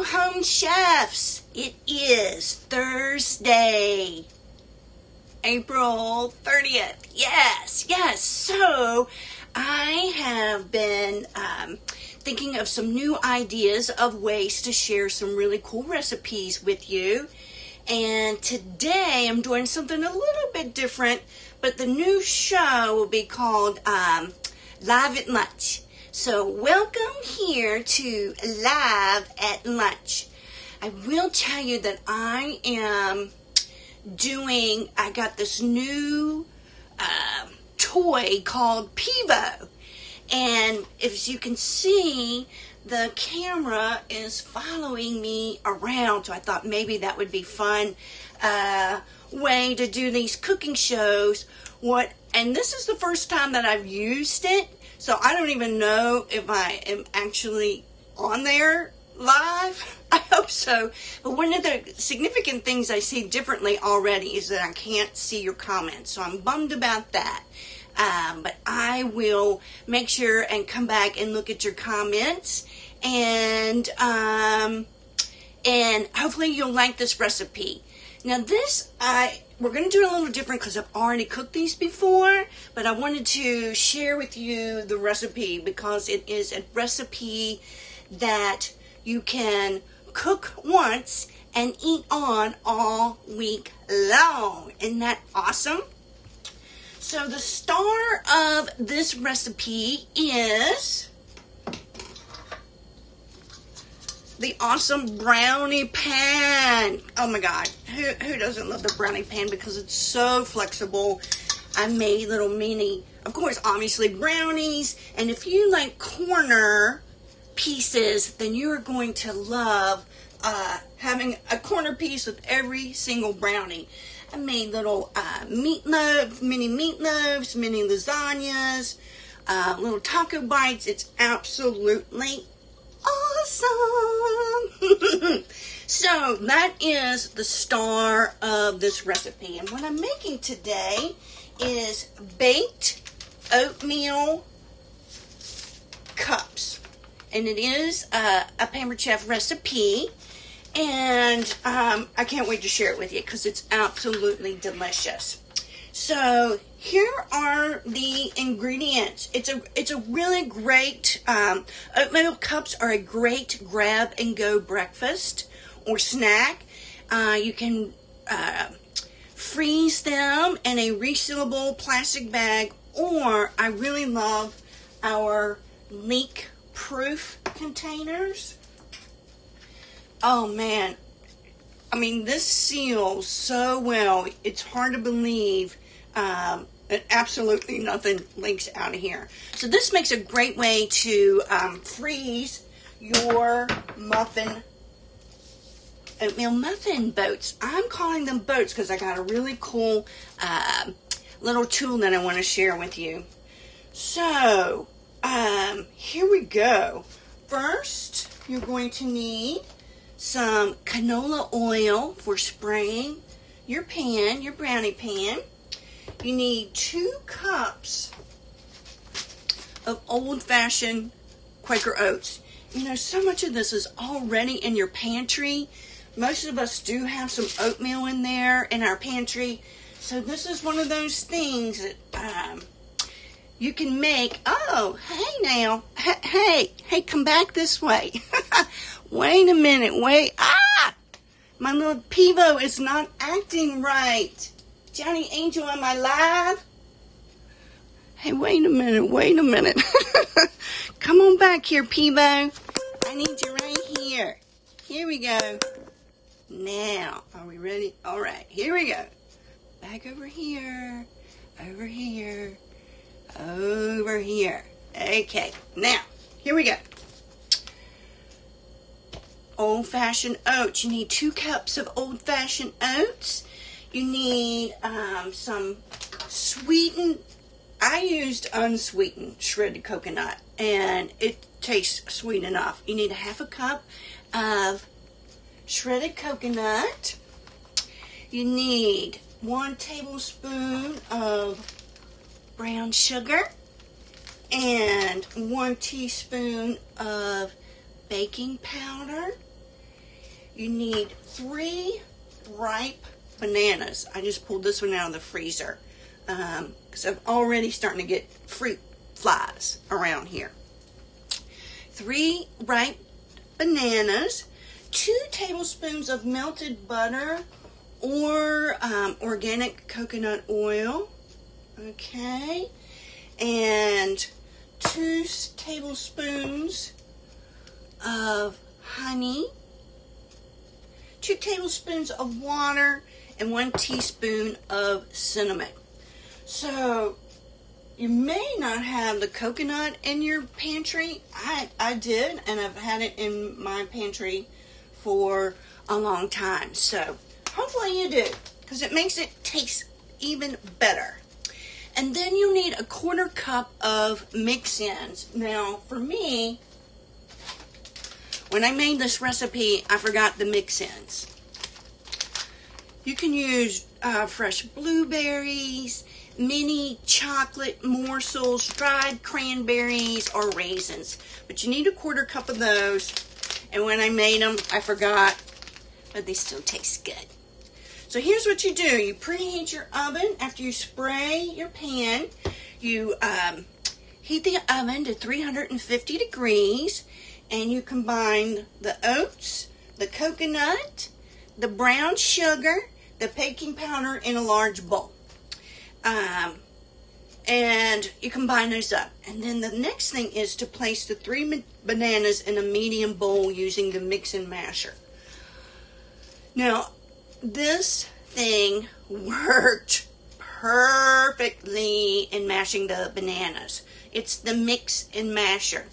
home chefs. It is Thursday, April 30th. Yes. So I have been thinking of some new ideas of ways to share some really cool recipes with you. And today I'm doing something a little bit different, but the new show will be called Live at Lunch. So welcome here to Live at Lunch. I will tell you that I got this new toy called Pivo. And as you can see, the camera is following me around. So I thought maybe that would be fun way to do these cooking shows. And this is the first time that I've used it. So I don't even know if I am actually on there live. I hope so. But one of the significant things I see differently already is that I can't see your comments. So I'm bummed about that. But I will make sure and come back and look at your comments. And hopefully you'll like this recipe. Now we're going to do it a little different because I've already cooked these before, but I wanted to share with you the recipe because it is a recipe that you can cook once and eat on all week long. Isn't that awesome? So the star of this recipe is the awesome brownie pan. Oh my God, who doesn't love the brownie pan because it's so flexible. I made little mini, of course, obviously brownies. And if you like corner pieces, then you're going to love having a corner piece with every single brownie. I made little mini meatloaves, mini lasagnas, little taco bites. It's absolutely awesome. So that is the star of this recipe. And what I'm making today is baked oatmeal cups. And it is a Pampered Chef recipe. And I can't wait to share it with you because it's absolutely delicious. So here are the ingredients. It's a really great, oatmeal cups are a great grab and go breakfast or snack. You can freeze them in a resealable plastic bag, or I really love our leak proof containers. Oh man, I mean, this seals so well. It's hard to believe that absolutely nothing leaks out of here. So this makes a great way to freeze your oatmeal muffin boats. I'm calling them boats because I got a really cool little tool that I want to share with you. So here we go. First, you're going to need some canola oil for spraying your pan, your brownie pan. You need 2 cups of old-fashioned Quaker Oats. You know, so much of this is already in your pantry. Most of us do have some oatmeal in there in our pantry. So this is one of those things that you can make. Oh, hey now. Hey, come back this way. Wait a minute, my little Pivo is not acting right. Johnny Angel, am I live? Hey, wait a minute. Come on back here, Pivo. I need you right here. Here we go. Now, are we ready? All right, here we go. Back over here. Okay, now, here we go. Old-fashioned oats. You need 2 cups of old-fashioned oats. You need some sweetened. I used unsweetened shredded coconut, and it tastes sweet enough. You need 1/2 cup of shredded coconut. You need 1 tablespoon of brown sugar and 1 teaspoon of baking powder you need 3 ripe bananas. I just pulled this one out of the freezer because I'm already starting to get fruit flies around here. 3 ripe bananas, 2 tablespoons of melted butter or organic coconut oil, okay, and 2 tablespoons of honey, 2 tablespoons of water, and 1 teaspoon of cinnamon. So you may not have the coconut in your pantry. I did, and I've had it in my pantry for a long time. So hopefully you do, because it makes it taste even better. And then you'll need 1/4 cup of mix-ins. Now, for me, when I made this recipe, I forgot the mix-ins. You can use fresh blueberries, mini chocolate morsels, dried cranberries, or raisins. But you need 1/4 cup of those. And when I made them, I forgot, but they still taste good. So here's what you do. You preheat your oven. After you spray your pan, you heat the oven to 350 degrees, and you combine the oats, the coconut, the brown sugar, the baking powder in a large bowl. And you combine those up. And then the next thing is to place the 3 bananas in a medium bowl using the mix-in masher. Now, this thing worked perfectly in mashing the bananas. It's the mix-in masher.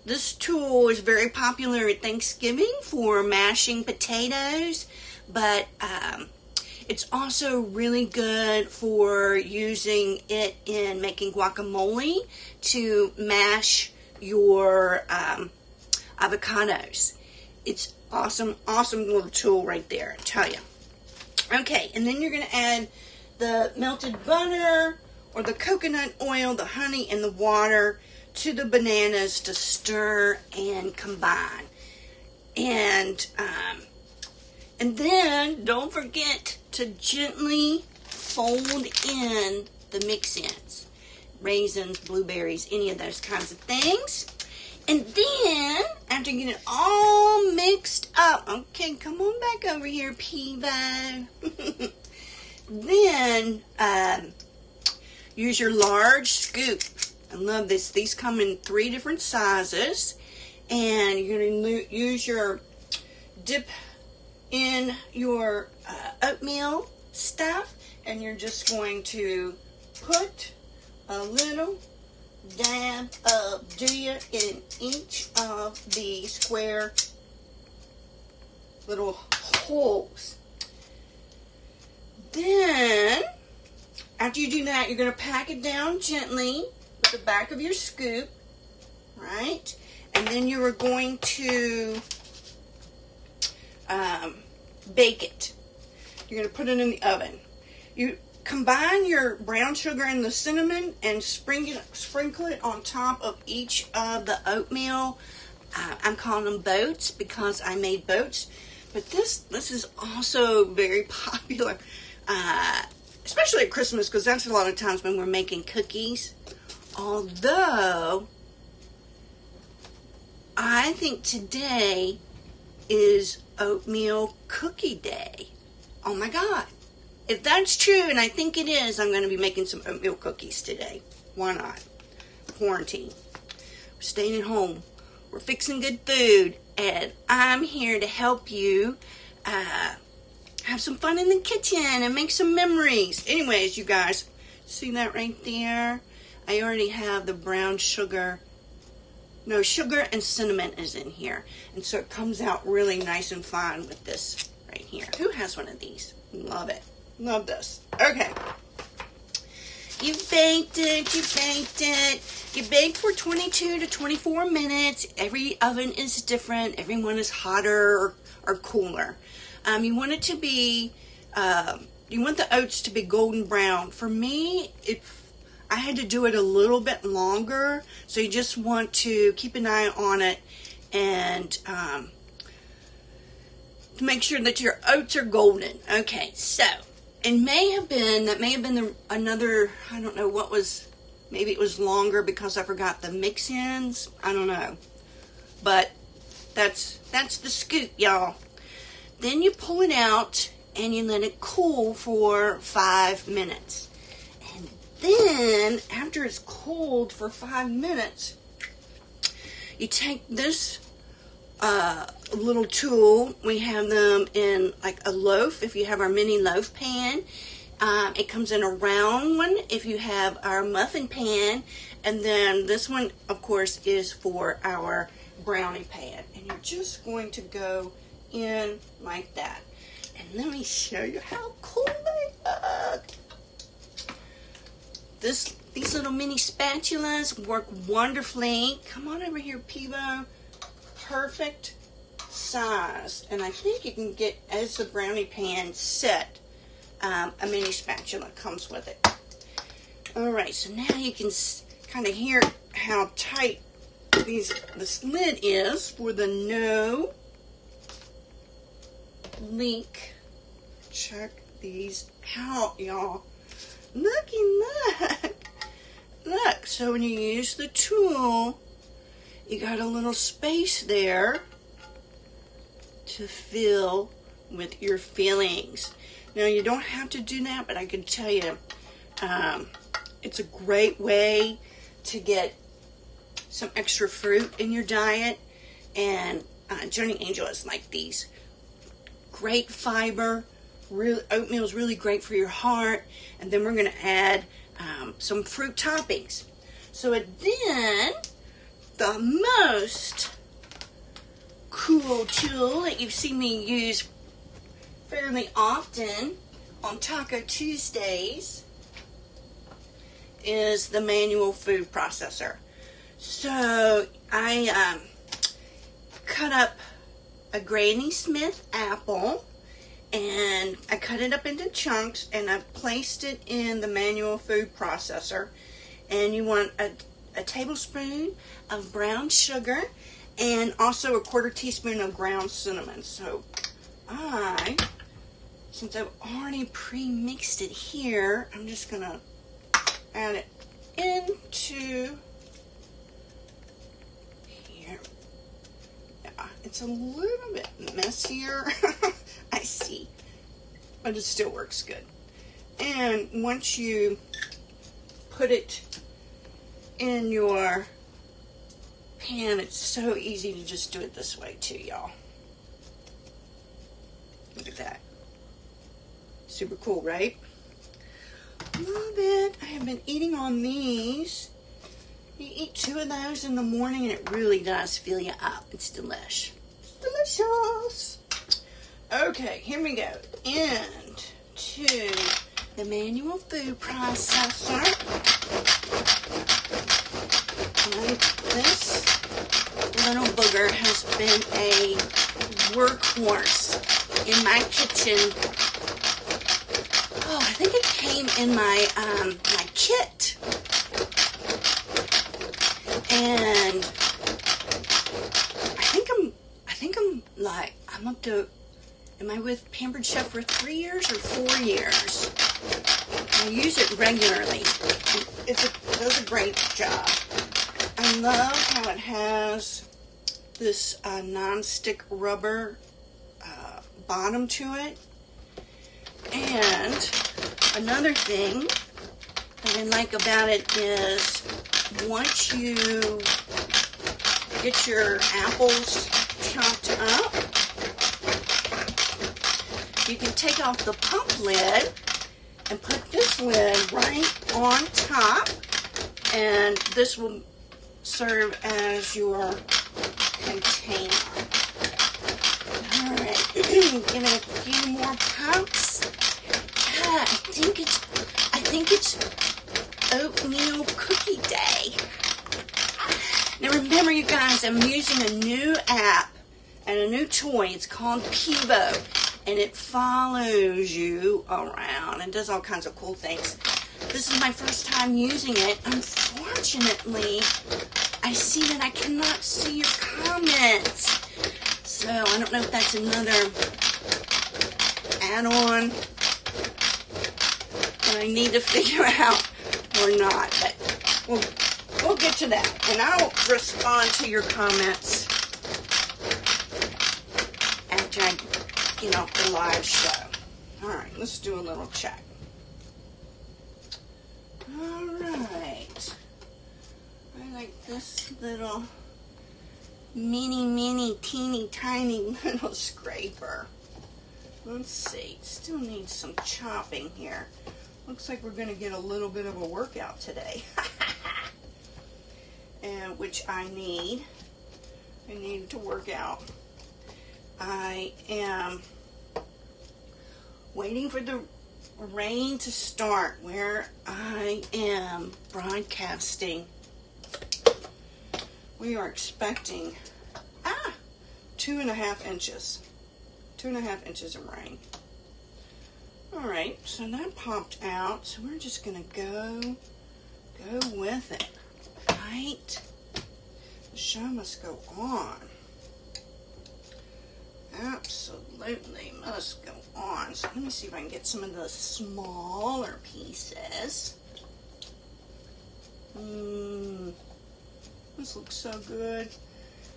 This tool is very popular at Thanksgiving for mashing potatoes, but it's also really good for using it in making guacamole to mash your avocados. It's awesome little tool right there, I tell you. Okay, and then you're going to add the melted butter or the coconut oil, the honey, and the water to the bananas to stir and combine. And then don't forget to gently fold in the mix-ins. Raisins, blueberries, any of those kinds of things. And then, after you get it all mixed up, okay, come on back over here, Pivo. Then, use your large scoop. I love this. These come in 3 different sizes. And you're going to use your dip in your oatmeal stuff. And you're just going to put a little dab of Gia in each of the square little holes. Then, after you do that, you're going to pack it down gently with the back of your scoop, right? And then you are going to bake it. You're going to put it in the oven. You combine your brown sugar and the cinnamon and sprinkle it on top of each of the oatmeal. I'm calling them boats because I made boats. But this is also very popular, especially at Christmas, because that's a lot of times when we're making cookies. Although, I think today is oatmeal cookie day. Oh my God. If that's true, and I think it is, I'm going to be making some oatmeal cookies today. Why not? Quarantine. We're staying at home. We're fixing good food. And I'm here to help you have some fun in the kitchen and make some memories. Anyways, you guys, see that right there? I already have the brown sugar. No, sugar and cinnamon is in here. And so it comes out really nice and fine with this right here. Who has one of these? Love it. Love this. Okay. You baked it. You baked for 22 to 24 minutes. Every oven is different. Every one is hotter or cooler. You want it to be, you want the oats to be golden brown. For me, I had to do it a little bit longer. So you just want to keep an eye on it and to make sure that your oats are golden. Okay, so that may have been another, I don't know what was, maybe it was longer because I forgot the mix-ins. I don't know. But that's the scoop, y'all. Then you pull it out and you let it cool for 5 minutes. And then, after it's cooled for 5 minutes, you take this little tool. We have them in like a loaf if you have our mini loaf pan. It comes in a round one if you have our muffin pan. And then this one, of course, is for our brownie pan. And you're just going to go in like that. And let me show you how cool they look. These little mini spatulas work wonderfully. Come on over here, Pivo. Perfect size. And I think you can get, as the brownie pan set, a mini spatula comes with it. Alright, so now you can kind of hear how tight this lid is for the no leak. Check these out, y'all. Looky, look. Look, so when you use the tool, you got a little space there to fill with your fillings. Now, you don't have to do that, but I can tell you, it's a great way to get some extra fruit in your diet. And Joni Angel is like these. Great fiber. Oatmeal is really great for your heart. And then we're going to add some fruit toppings. So then, the most cool tool that you've seen me use fairly often on Taco Tuesdays is the manual food processor. So I cut up a Granny Smith apple and I cut it up into chunks and I placed it in the manual food processor. And you want a tablespoon of brown sugar and also a 1/4 teaspoon of ground cinnamon. So since I've already pre-mixed it here, I'm just gonna add it into here. Yeah, it's a little bit messier, I see, but it still works good. And once you put it in your pan, it's so easy to just do it this way too, y'all. Look at that. Super cool, right? Love it. I have been eating on these. You eat 2 of those in the morning and it really does fill you up. It's delish. It's delicious. Okay, here we go. Into the manual food processor. And this little booger has been a workhorse in my kitchen. Oh, I think it came in my my kit. And I'm up to, am I with Pampered Chef for 3 years or 4 years? I use it regularly. It does a great job. I love how it has this non-stick rubber bottom to it. And another thing that I like about it is once you get your apples chopped up, you can take off the pump lid and put this lid right on top, and this will serve as your container. Alright, give it a few more pumps. Yeah, I think it's oatmeal cookie day. Now remember, you guys, I'm using a new app and a new toy. It's called Pivo, and it follows you around and does all kinds of cool things. This is my first time using it. Unfortunately, I see that I cannot see your comments. So I don't know if that's another add-on that I need to figure out or not. But we'll get to that. And I'll respond to your comments after I get off the live show. Alright, let's do a little check. Alright. I like this little mini, teeny, tiny little scraper. Let's see. Still needs some chopping here. Looks like we're going to get a little bit of a workout today. And which I need. I need to work out. I am waiting for the rain to start where I am broadcasting. We are expecting 2.5 inches. 2.5 inches of rain. Alright, so that popped out. So we're just gonna go with it. Right? The show must go on. Absolutely must go on. So let me see if I can get some of the smaller pieces. This looks so good.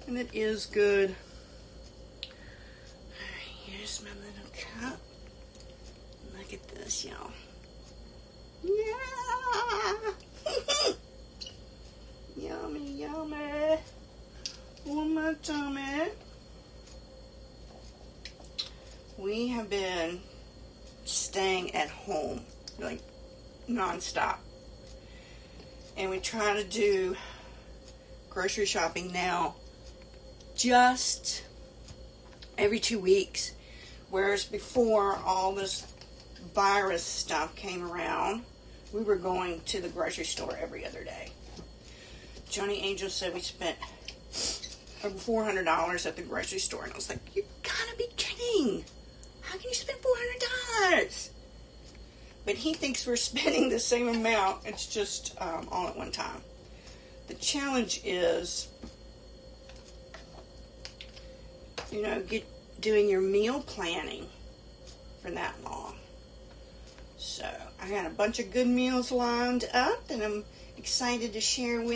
And it is good. Alright, here's my little cup. Look at this, y'all. Yeah! Yummy, yummy. On my tummy. We have been staying at home, like, non-stop. And we try to do grocery shopping now just every 2 weeks. Whereas before all this virus stuff came around, we were going to the grocery store every other day. Johnny Angel said we spent over $400 at the grocery store. And I was like, you gotta be kidding. How can you spend $400? But he thinks we're spending the same amount. It's just all at one time. The challenge is, doing your meal planning for that long. So I got a bunch of good meals lined up that I'm excited to share with